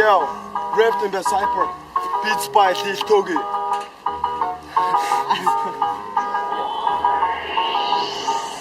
Yo, rapped in the cypher, beats by Lil Togi.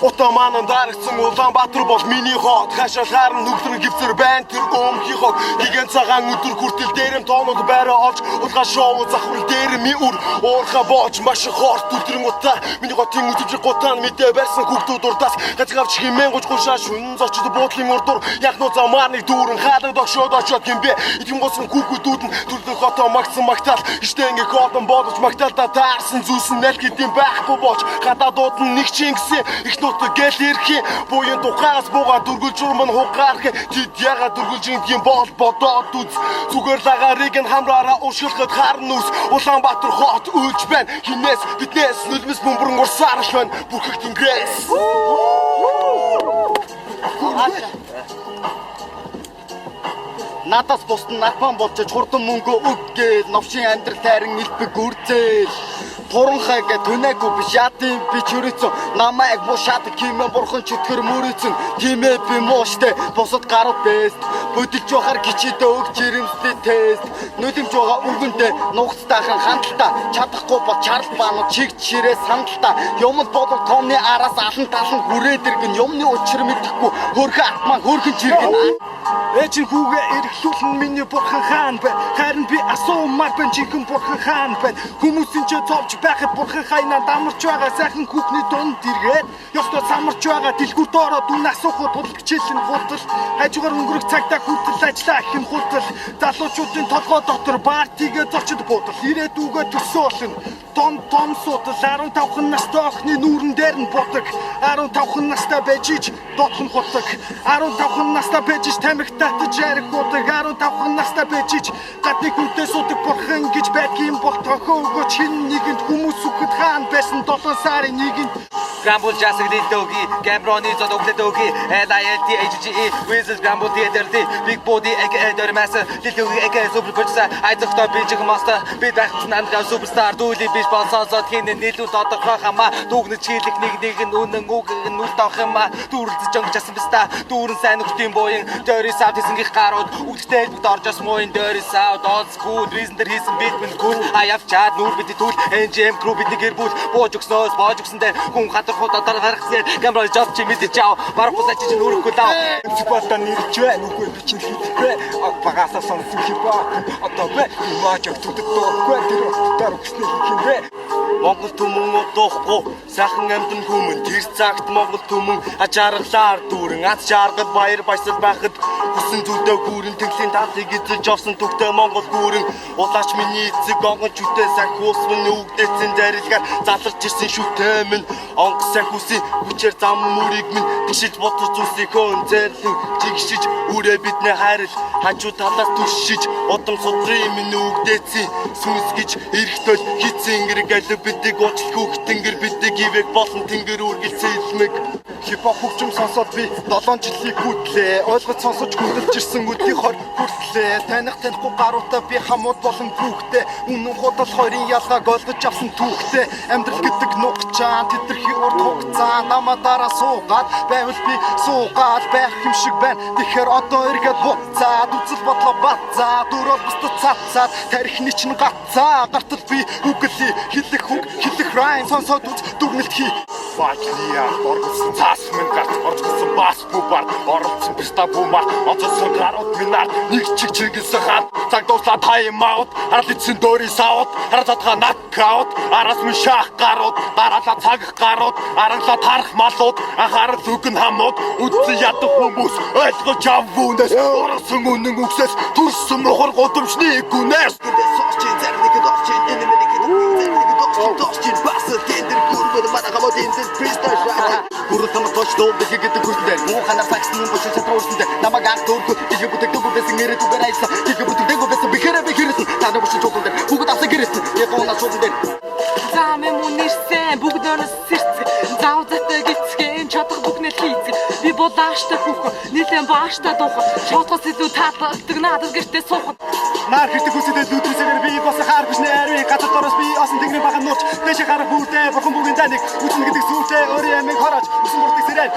Отоманан дарагдсан Улаанбаатар бол миний хот. Хашаал харан нүгтрэн гівцэр байна тэр өмхий хот. Гигэн цагаан өдөр хүртэл дээрм тоонууд байраа олж улгаа шоу захвал дээрми үр уурха боож маш хорт өдрөн утаа. Миний хотын үжиж гутаан мэдээ барьсан хүүхдүүд урдаас гацгавч химэн гуж гушаа шүн зочд буудлын урдуур яхнуу замаарны дүүрэн хаалаг догшоод очоод гимбэ. Итгэн госон хүүхдүүд нь төрлөн хотоо магтсан магтаал. Иштэнгээ хотон бодож магтаалда таарсан зүйлсэн нэлгэдэм байхгүй болж гадаадууд нь нэг чингсэн их гэл ирэх буян тухаас бууга дүргүлж урман хугаарх тэд яга дүргүлж юм бол бодоод үз зүгээр лагарыг нь хамраараа уушгилахад харна үс Улаанбаатар хот үлж байна хинээс биднээс нүлмэс бөмбөрөн урсаар л байна бүрхэг тэнгэрээс надаас бусд напан болчих хурдан мөнгө өггээл новшин амьдрал тайран илбэг үрзээл Туранхайг түнээгүү биш яадын би чүрээцэн намайг бушаад кимэн бурхан чөтгөр мөрөөцөн тимээ би мууштай бусад гарууд бэст хөдөлж байхаар гिचидээ өгч ирэмстэй тест нүдэмж байгаа өргөндөө нуугцтайхан хандлтаа чадахгүй бол чарл баанууд чигч ширээ сандалтаа юмд бодол томны араас алан талан хүрээд иргэн юмны учир мэдэхгүй хөрхө атмаа хөрхөн чиргэн Эчин хүүгээ эрхлүүлэн миний бурхан хаан бай харин би асуумаар бэн чихэн бурхан хаан бай хүмүүсийн ч зовж байхад бурхан хайнаа дамарч байгаа сайхан хүүхний дунд иргээд ёстой самарч байгаа дэлгүүрт ороод үн асуухад тулгчээлэн хурдл хажуугаар өнгөрөх цагтаа хүртэл ажиллаа их юм хурдл залуучуудын толгой дотор баартигээ зочид буудал ирээдүгөө төсөөлн том суудал 15 настай охины нүүрэн дээр нь будаг 15 настай байж ич дотхон хутдаг 15 настай байж ич тамхитат жарих удаг 15 настай байж ич гадны хүнтэй суудаг бурхан гэж байдгийн бол тохиогоо чин нэгэнд хүмүүс үхэд хаан байсан 7 сарын нэгэнд Грамбул жасаг дилдоги гамброны зодоглодоги LILTHGE Wizard Грамбул диэдэрди Big Body дөрмэс дилдоги суперкочса айзохтой бижиг маста би дахсан андгаа суперстар дүүли биш болсоосод хин нийлүү тодорхой хамаа дүүгнэж хийлэх нэг нь үнэн үг нүл тоох юмаа дүүрлж жангчсан биста дүүрэн сайн нөхдийн буян дөри сав хийсэнгих гарууд үгтэй бүгд оржос мууин дөри сав old school reason дээр хийсэн бит мэн гүн аяв чад нүүр бидний түүл NGM crew бидний гэр бүл бууж өгснөөс боож өгсөндөө хүн хатархууд одоо гаргасан камера жоп чи мэдэж чав барахусаа чи нүрэхгүй даа спортон нэрч байна үгүй би чи хийхгүй багасаа сонсон хипхоп одоо бэ имаж өгдөг дөрөхгүй тэр дарагчны хинбэ Монгол түмэн удахгүй сайхан амьтан хүмүн тэр цагт Монгол түмэн ажааргалаар дүүрэн аз жаргал баяр баясгал байхад хүсэн зүдээ гүүрэн төглийн таалыг эзэлж авсан төгтөө Монгол гүүрэн улаач миний эцэг онгон чүтээ сахиус минь үгдээсэн зарилгаар заларч ирсэн шүтээ минь онг сахиусын хүчээр зам мөрийг минь тгшиж бодож зүсийнхөө зэрлэн жигшиж үрээ биднээ хайрл хажуу талаас түшиж удам судрын минь үгдээсэн сүнс гэж эрэхтэл хитсэнгэр галуу бидэг уучлах хүүхд тэнгэр бидэг ивэг болон тэнгэр үргэлцээ илмэг хипхоп хөгжим сонсоод би 7 жилийн гүтлээ ойлгож сонсож хүндэлж ирсэн өдний хор хүртлээ танихгүй гаруудаа би хамууд болон хүүхдээ үнэн худал хоёрын ялгааг ойлгож авсан түүхтэй амьдрал гэдэг нугчаан тэтгэрхий урд хугацаа намаа дараа суугаад байвал би суугаад байх юм шиг байна тэгэхээр одоо эргээд буцаад үзэл бодлоо бацаа дөрөв бусдад цацаад тарихны чинь гацаа гартал би үгэлээ хэлэх үг хэлэх райм сонсоод үз дүгнэлт хий Баклия оргосон цаас минь гарт оргосон бас бубар оролцсон писта бумар онцсон гарууд минаар нэг чигсэн хаад цаг дуусла тайм аут харалцсан дөри саут хараатха нокаут араас минь шах гарууд дараалал цаг гарууд аранлаа тарах малууд анхаарал үгэн хамууд үдсэн ядах хүмүүс ойлгож аввунаас орсон үнэн үгсээс төрсөн мохор годомчны гүнээс сочийн зарныг дорчин энэ мэнийг дорчин басэл тендер гүрбэд манагамод энэ писташ гүртэн точдоо бэгэд гүрдэн муханаар саксын бүш чатруулсанд намаг ах дөргө их бүдэг бүдэсэн нэрэ түгэрайсан их бүдэг бүдэсэн бихэрсэн таны бүш чуулсан бүгд авсан гэрсэн ягуунаас чуулсан замэ мунэрсэн бүгд өнөс сэрцэг заавзатай гисгэн чадах бүхнэл хийцэг би болааштай хүүхэн нэлен бааштай дух шотгос илүү таалагддаг надад гэртээ суух наар хэрэг хүсэдэд нүдрээсээр би бас хаар биш нэрвэ газар дороос би осон тэнгэрийн бахан нууч дэше харах бүрдээ бурхан бүгийн даныг үзнэ гэдэг сүртэй өөрийн амиг хараач үсэн бүрдэг сэрэн